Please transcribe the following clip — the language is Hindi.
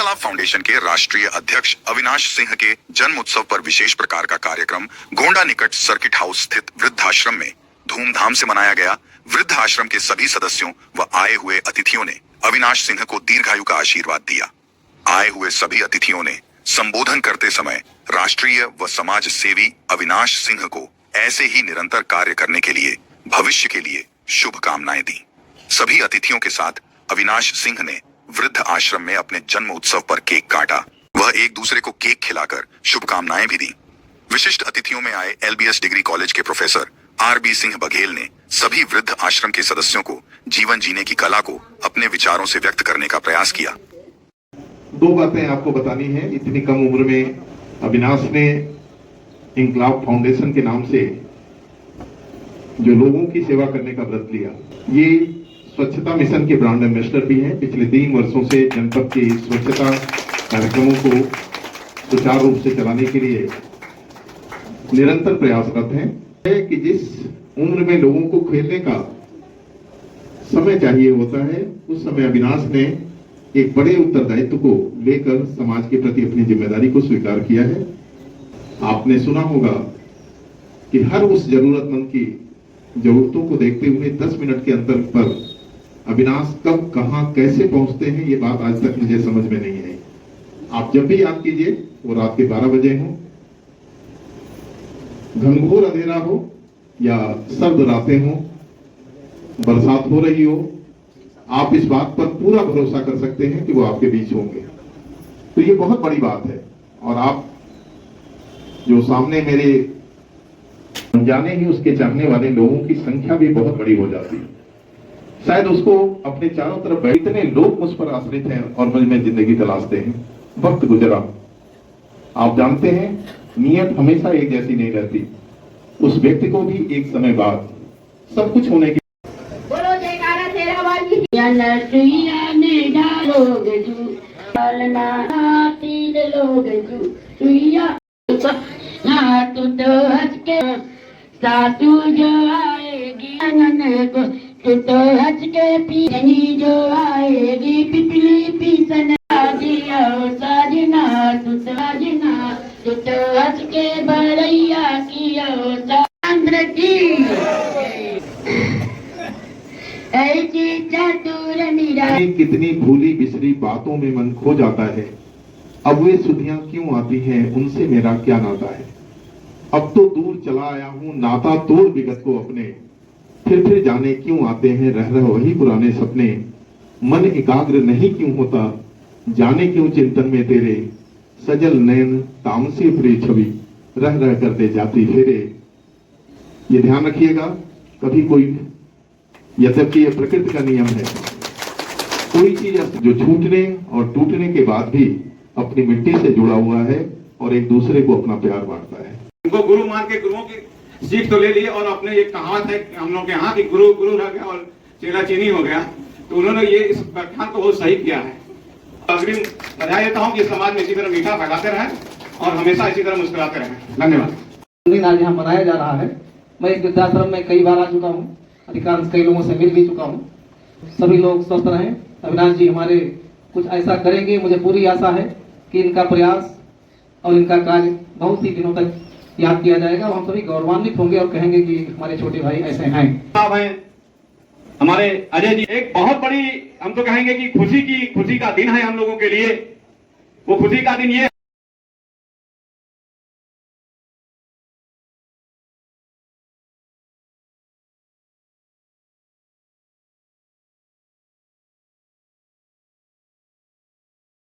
इनकलाब फाउंडेशन के राष्ट्रीय अध्यक्ष अविनाश सिंह के जन्म उत्सव पर विशेष प्रकार का कार्यक्रम गोंडा निकट सर्किट हाउस स्थित वृद्धाश्रम में धूमधाम से मनाया गया। वृद्ध आश्रम के सभी सदस्यों व आए हुए अतिथियों ने अविनाश सिंह को दीर्घायु का आशीर्वाद दिया। आए हुए सभी अतिथियों ने संबोधन करते समय राष्ट्रीय व समाज सेवी अविनाश सिंह को ऐसे ही निरंतर कार्य करने के लिए भविष्य के लिए शुभकामनाएं दी। सभी अतिथियों के साथ अविनाश सिंह ने वृद्ध आश्रम में अपने जन्म उत्सव पर केक काटा। वह एक दूसरे को केक खिलाकर शुभकामनाएं भी दी। विशिष्ट अतिथियों में आए एलबीएस डिग्री कॉलेज के प्रोफेसर आरबी सिंह बघेल ने सभी वृद्ध आश्रम के सदस्यों को जीवन जीने की कला को अपने विचारों से व्यक्त करने का प्रयास किया। दो बातें आपको बतानी है। इतनी कम उम्र में अविनाश ने इनकलाब फाउंडेशन के नाम से जो लोगों की सेवा करने का व्रत लिया, ये स्वच्छता मिशन के ब्रांड एम्बेसडर भी हैं। पिछले 3 वर्षों से जनपद की स्वच्छता कार्यक्रमों को सुचारू रूप से चलाने के लिए निरंतर प्रयासरत हैं। कि जिस उम्र में लोगों को खेलने का समय चाहिए होता है, उस समय अविनाश ने एक बड़े उत्तरदायित्व को लेकर समाज के प्रति अपनी जिम्मेदारी को स्वीकार किया है। आपने सुना होगा कि हर उस जरूरतमंद की जरूरतों को देखते हुए 10 मिनट के अंतर पर अविनाश कब कहां कैसे पहुंचते हैं, ये बात आज तक मुझे समझ में नहीं आई। आप जब भी याद कीजिए, वो रात के 12 बजे हो, घनघोर अंधेरा हो या सर्द रातें हो, बरसात हो रही हो, आप इस बात पर पूरा भरोसा कर सकते हैं कि वो आपके बीच होंगे। तो ये बहुत बड़ी बात है। और आप जो सामने मेरे जाने ही उसके चाहने वाले लोगों की संख्या भी बहुत बड़ी हो जाती है। शायद उसको अपने चारों तरफ इतने लोग मुझ पर आश्रित हैं और मुझ में जिंदगी तलाशते हैं। वक्त गुजरा, आप जानते हैं, नियत हमेशा एक जैसी नहीं रहती। उस व्यक्ति को भी एक समय बाद सब कुछ होने के बोलो जयकारा तेरा वाली सुइया ने डालोगे जू डालना तीन लोग जू सुइया ना तू तो हंस के सासू जो आएगी आंगन को, तू तो हंस के पीनी जो आएगी पिपली पीसन दिया साजना तू साजना, तू तो हंस के बड़ैया किया चंद्र की ऐसी चतुर मीरा। कितनी भूली बिसरी बातों में मन खो जाता है। अब वे सुधियां क्यों आती हैं, उनसे मेरा क्या नाता है। अब तो दूर चला आया हूँ, नाता तोड़ विगत को अपने, फिर जाने क्यों आते हैं रह रह वही पुराने सपने। मन एकाग्र नहीं क्यों होता, जाने क्यों चिंतन में तेरे, सजल नयन तामसी प्रिय छवि रह रह करते जाती फेरे। ये ध्यान रखिएगा, कभी कोई, यद्यपि ये प्रकृति का नियम है, कोई चीज जो छूटने और टूटने के बाद भी अपनी मिट्टी से जुड़ा हुआ है और एक दूसरे को अपना प्यार बांटता है। उनको गुरु मान के गुरुओं की सीख तो ले लिए और अपने एक कहावत है हम लोग के यहाँ की गुरु गुरु रह गया और चेला चीनी हो गया। तो उन्होंने ये इस व्याख्यान को बहुत सही किया है। अग्रिम बधाई देता हूँ कि समाज में इसी तरह मीठा फैलाते रहें और हमेशा इसी तरह मुस्कुराते रहें। धन्यवाद। दिन आज यहाँ मनाया जा रहा है। मैं इस वृद्धाश्रम में कई बार आ चुका हूँ, अधिकांश कई लोगों से मिल भी चुका हूँ। सभी लोग स्वस्थ रहें। अविनाश जी हमारे कुछ ऐसा करेंगे, मुझे पूरी आशा है कि इनका प्रयास और इनका कार्य बहुत ही दिनों तक याद किया जाएगा और हम सभी गौरवान्वित होंगे और कहेंगे कि हमारे छोटे भाई ऐसे हैं। हमारे अजय जी एक बहुत बड़ी, हम तो कहेंगे कि खुशी का दिन है हम लोगों के लिए। वो खुशी का दिन ये